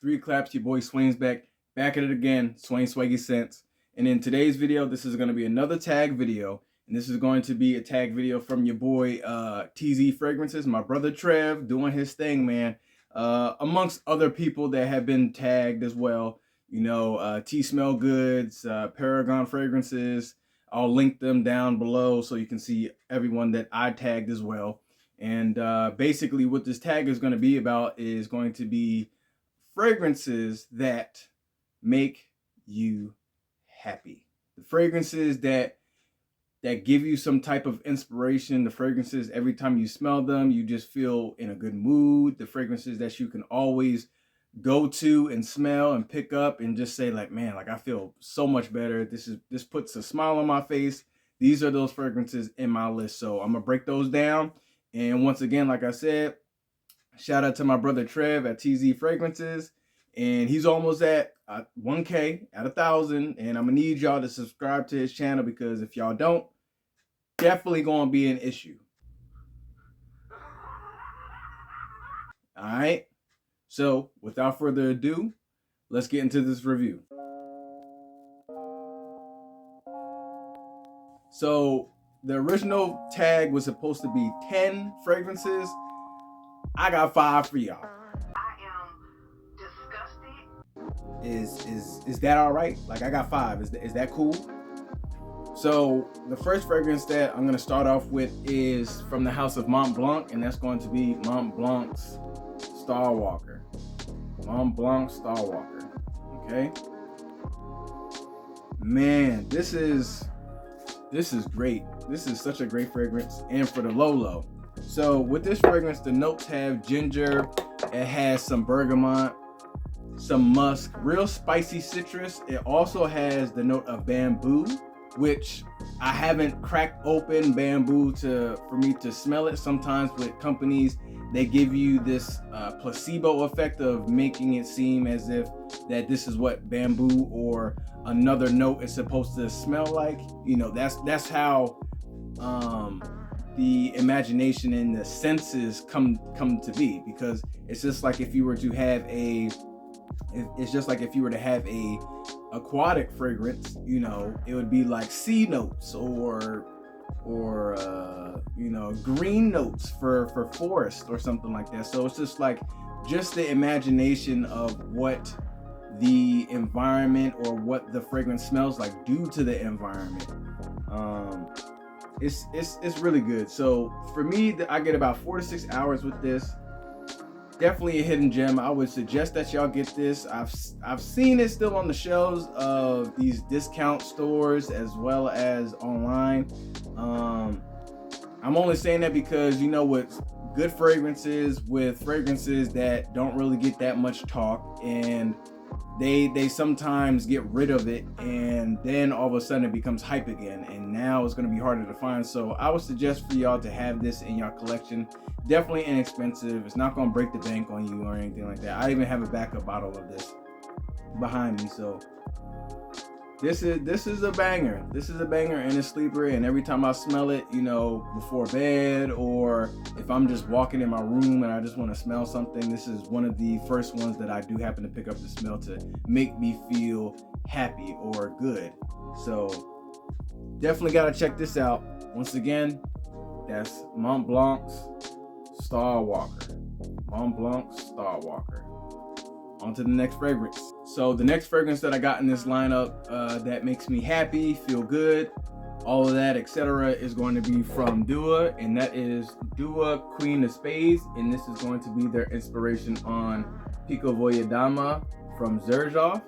3 claps, your boy Swain's back at it again. Swain Swaggy Sense. And in today's video, this is going to be another tag video. And this is going to be a tag video from your boy TZ Fragrances, my brother Trev, doing his thing, man. Amongst other people that have been tagged as well. You know, T Smell Goods, Paragon Fragrances. I'll link them down below so you can see everyone that I tagged as well. And basically what this tag is going to be about is going to be fragrances that make you happy. The fragrances that give you some type of inspiration. The fragrances, every time you smell them, you just feel in a good mood. The fragrances that you can always go to and smell and pick up and just say like, man, like I feel so much better. This puts a smile on my face. These are those fragrances in my list. So I'm gonna break those down. And once again, like I said, shout out to my brother Trev at TZ Fragrances. And he's almost at 1K at 1,000. And I'm gonna need y'all to subscribe to his channel, because if y'all don't, definitely gonna be an issue. All right. So without further ado, let's get into this review. So the original tag was supposed to be 10 fragrances. I got 5 for y'all. I am disgusted. Is that all right? Like, I got 5. Is that cool? So the first fragrance that I'm gonna start off with is from the house of Mont Blanc, and that's going to be Mont Blanc's Starwalker. Mont Blanc Starwalker. Okay. Man, this is great. This is such a great fragrance, and for the low. So with this fragrance, the notes have ginger, it has some bergamot, some musk, real spicy citrus. It also has the note of bamboo, which I haven't cracked open bamboo for me to smell it. Sometimes with companies, they give you this placebo effect of making it seem as if that this is what bamboo or another note is supposed to smell like. You know, that's how the imagination and the senses come to be, because it's just like if you were to have a aquatic fragrance, you know, it would be like sea notes or you know, green notes for forest or something like that. So it's just like the imagination of what the environment or what the fragrance smells like due to the environment. It's really good. So for me, I get about 4 to 6 hours with this. Definitely a hidden gem. I would suggest that y'all get this. I've seen it still on the shelves of these discount stores as well as online. I'm only saying that because, you know, with good fragrances, with fragrances that don't really get that much talk, and they sometimes get rid of it, and then all of a sudden it becomes hype again, and now it's going to be harder to find. So I would suggest for y'all to have this in your collection. Definitely inexpensive. It's not going to break the bank on you or anything like that. I even have a backup bottle of this behind me. So this is a banger. This is a banger and a sleeper. And every time I smell it, you know, before bed, or if I'm just walking in my room and I just want to smell something, this is one of the first ones that I do happen to pick up the smell to make me feel happy or good. So definitely got to check this out. Once again, that's Mont Blanc's Starwalker. Mont Blanc Starwalker. On to the next fragrance. So the next fragrance that I got in this lineup that makes me happy, feel good, all of that, etc., is going to be from Dua, and that is Dua Queen of Spades, and this is going to be their inspiration on Pico Voyadama from Xerjoff.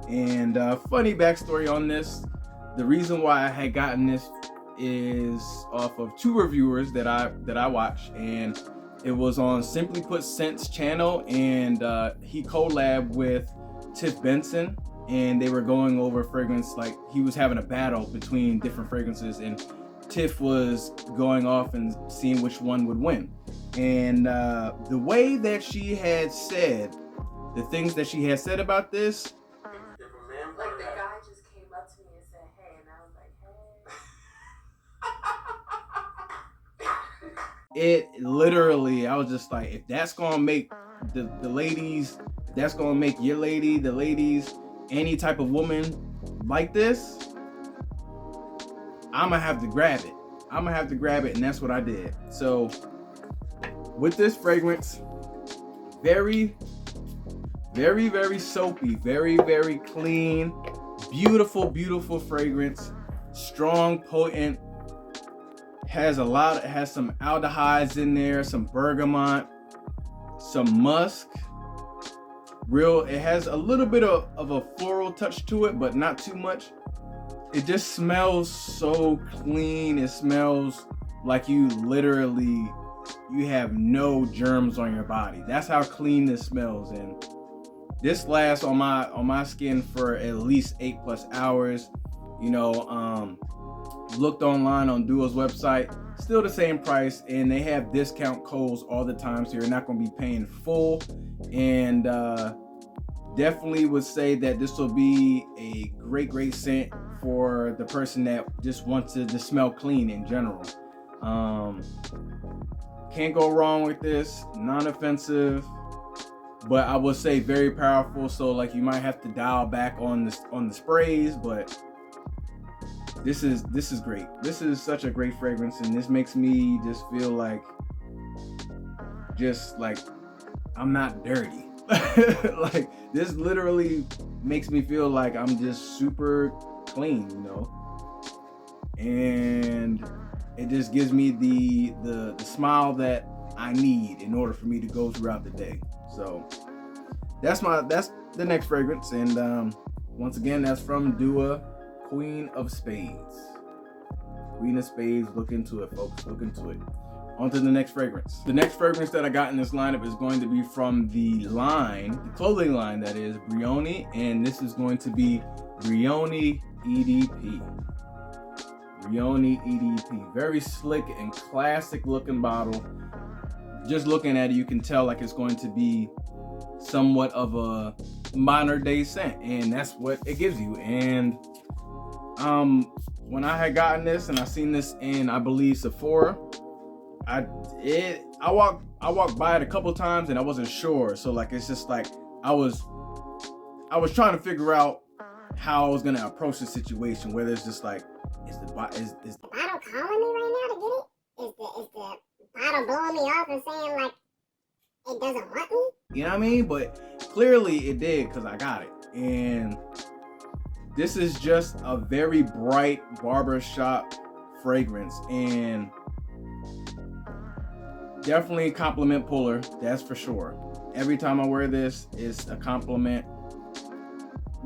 And funny backstory on this, the reason why I had gotten this is off of 2 reviewers that I watched, and it was on Simply Put Scent's channel, and he collabed with Tiff Benson, and they were going over fragrance. Like, he was having a battle between different fragrances, and Tiff was going off and seeing which one would win. And the way that she had said, the things that she had said about this, Like, the guy just came up to me and said, hey, and I was like, hey. it literally, I was just like, if that's gonna make the ladies, that's gonna make your lady, the ladies, any type of woman like this, I'm gonna have to grab it. And that's what I did. So with this fragrance, very, very, very soapy, very, very clean, beautiful, beautiful fragrance, strong, potent, has some aldehydes in there, some bergamot, some musk. It has a little bit of a floral touch to it, but not too much. It just smells so clean. It smells like you have no germs on your body. That's how clean this smells. And this lasts on my skin for at least 8+ hours. Looked online on Duo's website, still the same price, and they have discount codes all the time, so you're not going to be paying full. And definitely would say that this will be a great scent for the person that just wants to just smell clean in general. Can't go wrong with this. Non-offensive, but I would say very powerful. So like you might have to dial back on the sprays, but this is great. This is such a great fragrance, and this makes me just feel like I'm not dirty. Like this literally makes me feel like I'm just super clean, and it just gives me the smile that I need in order for me to go throughout the day. So that's the next fragrance, and once again, that's from Dua, Queen of Spades. Look into it, folks. Look into it. On to the next fragrance. The next fragrance that I got in this lineup is going to be from the clothing line that is Brioni, and this is going to be Brioni Edp. Brioni Edp. Very slick and classic looking bottle. Just looking at it, you can tell like it's going to be somewhat of a modern day scent, and that's what it gives you. And when I had gotten this and I seen this in, I believe, Sephora, I walked by it a couple times and I wasn't sure. So like it's just like I was trying to figure out how I was gonna approach the situation. Whether it's just like is the bottle calling me right now to get it? Is the bottle blowing me off and saying like it doesn't want me? You know what I mean? But clearly it did, because I got it. And this is just a very bright barbershop fragrance, and definitely a compliment puller, that's for sure. Every time I wear this, it's a compliment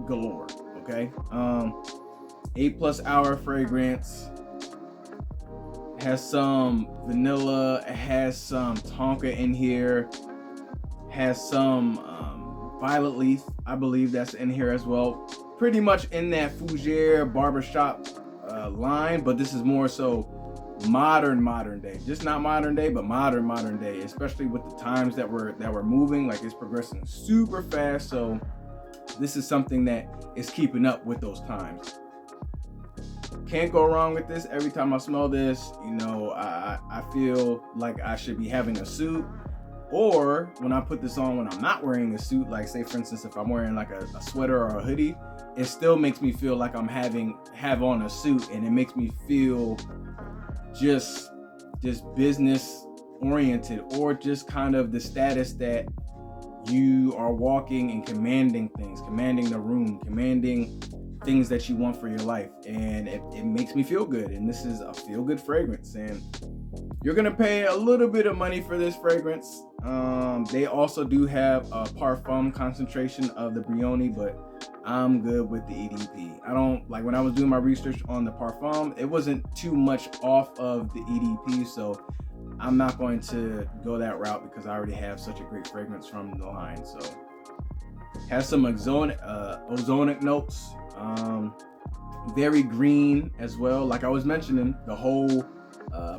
galore. Okay, 8+ hour fragrance. Has some vanilla, it has some tonka in here, has some violet leaf, I believe that's in here as well. Pretty much in that fougere barbershop line, but this is more so modern day. Just not modern day, but modern day, especially with the times that we're moving. Like it's progressing super fast, so this is something that is keeping up with those times. Can't go wrong with this. Every time I smell this, I feel like I should be having a suit. Or when I put this on when I'm not wearing a suit, like say for instance, if I'm wearing like a sweater or a hoodie, it still makes me feel like I'm have on a suit, and it makes me feel just business oriented, or just kind of the status that you are walking and commanding things, commanding the room, commanding things that you want for your life. And it makes me feel good, and this is a feel good fragrance, and you're gonna pay a little bit of money for this fragrance. They also do have a parfum concentration of the Brioni, but I'm good with the EDP. I don't like, when I was doing my research on the parfum, it wasn't too much off of the EDP, so I'm not going to go that route because I already have such a great fragrance from the line. So has some ozonic notes, very green as well. Like I was mentioning, the whole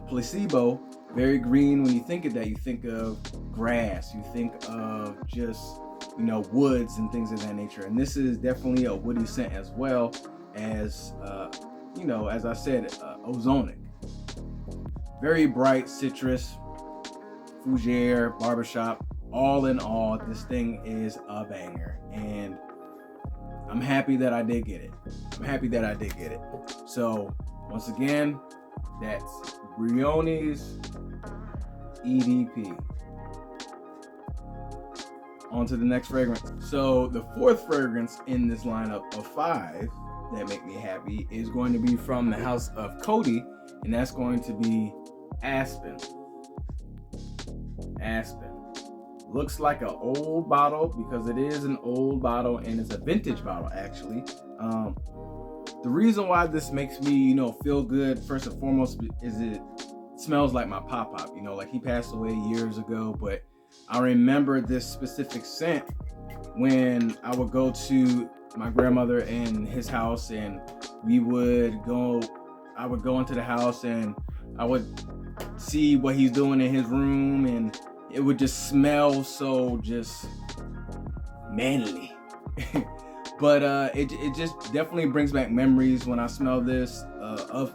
placebo, very green. When you think of that, you think of grass, you think of just woods and things of that nature. And this is definitely a woody scent as well as as I said, ozonic. Very bright citrus, fougere, barbershop. all in all, this thing is a banger, and I'm happy that I did get it. So once again, that's Brioni's EDP. On to the next fragrance. So the fourth fragrance in this lineup of 5 that make me happy is going to be from the house of Cody, and that's going to be Aspen. Looks like an old bottle because it is an old bottle, and it's a vintage bottle actually. The reason why this makes me, feel good first and foremost is it smells like my pop. Like he passed away years ago, but I remember this specific scent when I would go to my grandmother and his house, and I would go into the house and I would see what he's doing in his room, and it would just smell so just manly. But it just definitely brings back memories when I smell this of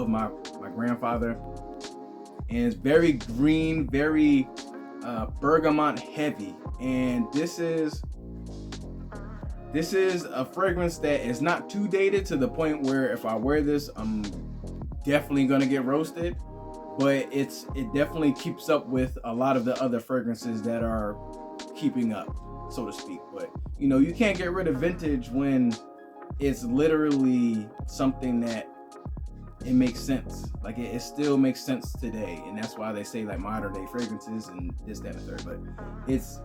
my grandfather. And it's very green, very bergamot heavy, and this is a fragrance that is not too dated to the point where if I wear this, I'm definitely gonna get roasted. But it definitely keeps up with a lot of the other fragrances that are keeping up, so to speak. But you can't get rid of vintage when it's literally something that it makes sense. Like it still makes sense today, and that's why they say like modern day fragrances and this, that, and the third. But it's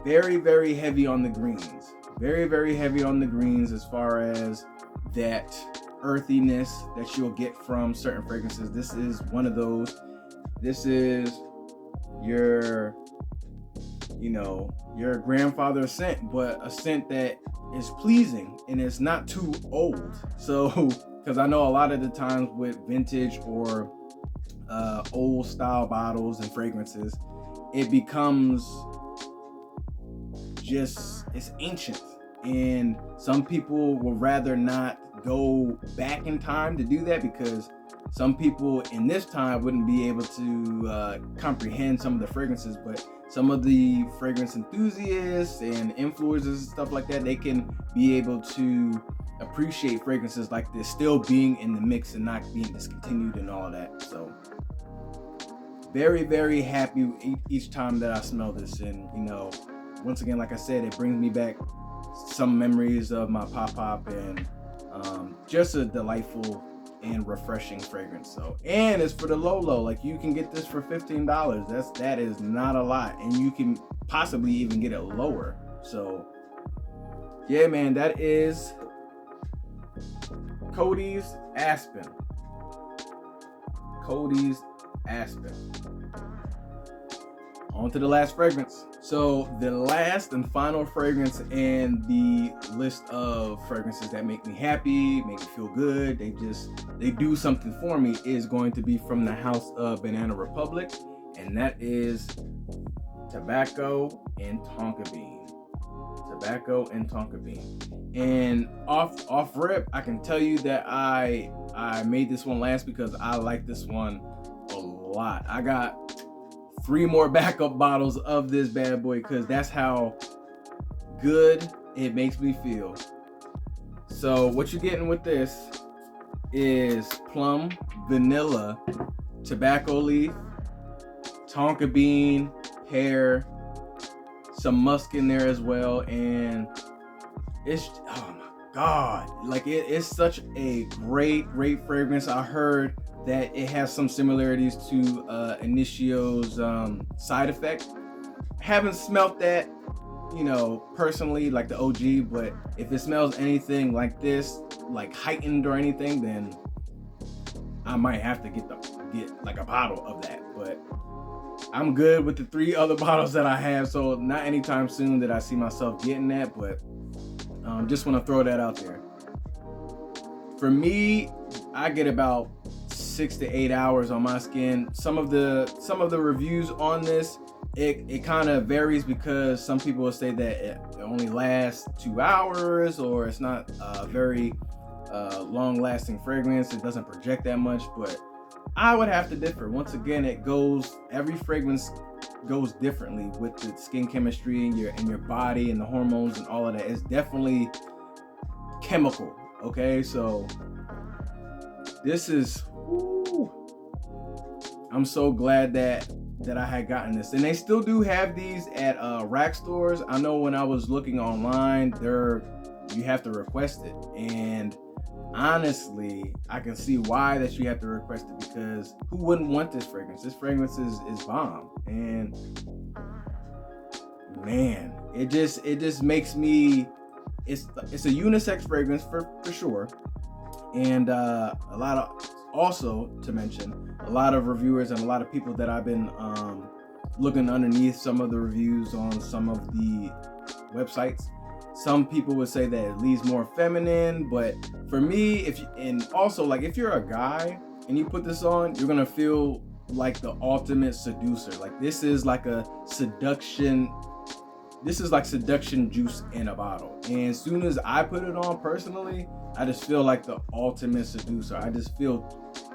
very, very heavy on the greens. Very, very heavy on the greens as far as that earthiness that you'll get from certain fragrances. This is one of those. This is your grandfather's scent, but a scent that is pleasing and it's not too old. So, because I know a lot of the times with vintage or old style bottles and fragrances, it becomes it's ancient, and some people would rather not go back in time to do that because some people in this time wouldn't be able to comprehend some of the fragrances, but some of the fragrance enthusiasts and influencers and stuff like that, they can be able to appreciate fragrances like this still being in the mix and not being discontinued and all that. So very, very happy each time that I smell this, and once again, like I said, it brings me back some memories of my pop, and just a delightful and refreshing fragrance. So, and it's for the low, like you can get this for $15. That is not a lot, and you can possibly even get it lower. So yeah, man, that is Cody's Aspen. On to the last fragrance. So the last and final fragrance in the list of fragrances that make me happy, make me feel good, they do something for me, is going to be from the house of Banana Republic, and that is Tobacco and Tonka Bean. And off rip, I can tell you that I made this one last because I like this one a lot. I got 3 more backup bottles of this bad boy because that's how good it makes me feel. So what you're getting with this is plum, vanilla, tobacco leaf, tonka bean, pear, some musk in there as well, and it's, oh my god, like it's such a great fragrance. I heard that it has some similarities to Initio's Side Effect. Haven't smelt that, personally, like the OG, but if it smells anything like this, like heightened or anything, then I might have to get like a bottle of that. But I'm good with the 3 other bottles that I have, so not anytime soon that I see myself getting that, but just want to throw that out there. For me, I get about 6 to 8 hours on my skin. Some of the reviews on this, it kind of varies because some people will say that it only lasts 2 hours, or it's not a very long lasting fragrance. It doesn't project that much, but I would have to differ. Once again, every fragrance goes differently with the skin chemistry and your body and the hormones and all of that. It's definitely chemical. Okay, so this is, woo, I'm so glad that I had gotten this. And they still do have these at rack stores. I know when I was looking online, you have to request it. And honestly, I can see why that you have to request it, because who wouldn't want this fragrance? This fragrance is bomb. And man, it just makes me, it's a unisex fragrance for sure. And also to mention, a lot of reviewers and a lot of people that I've been looking underneath some of the reviews on some of the websites, some people would say that it leaves more feminine, but for me, if you're a guy and you put this on, you're gonna feel like the ultimate seducer. Like this is like seduction juice in a bottle. And as soon as I put it on personally, I just feel like the ultimate seducer. I just feel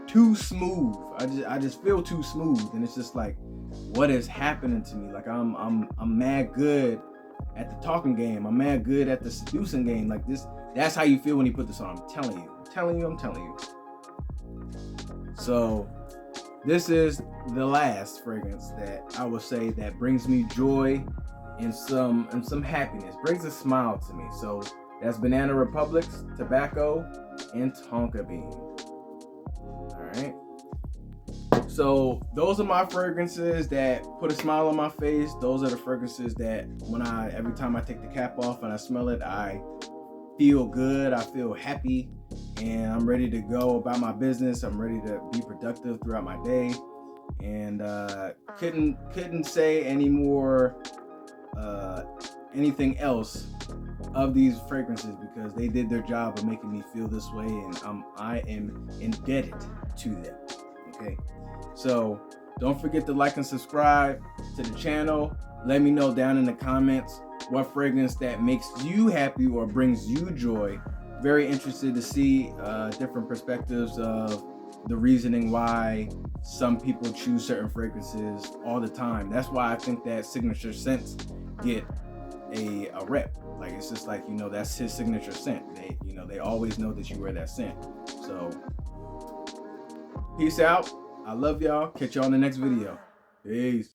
too smooth. I just feel too smooth, and it's just like, what is happening to me? Like I'm mad good at the talking game. I'm mad good at the seducing game. Like this, that's how you feel when you put this on. I'm telling you. So this is the last fragrance that I would say that brings me joy and some happiness, brings a smile to me. So that's Banana Republic's Tobacco and Tonka Bean. All right. So those are my fragrances that put a smile on my face. Those are the fragrances that every time I take the cap off and I smell it, I feel good. I feel happy, and I'm ready to go about my business. I'm ready to be productive throughout my day, and couldn't say any more anything else of these fragrances, because they did their job of making me feel this way, and I am indebted to them. Okay, so don't forget to like and subscribe to the channel. Let me know down in the comments what fragrance that makes you happy or brings you joy. Very interested to see different perspectives of the reasoning why some people choose certain fragrances all the time. That's why I think that signature scents get a rep. Like, it's just like, that's his signature scent. They always know that you wear that scent. So peace out. I love y'all. Catch y'all in the next video. Peace.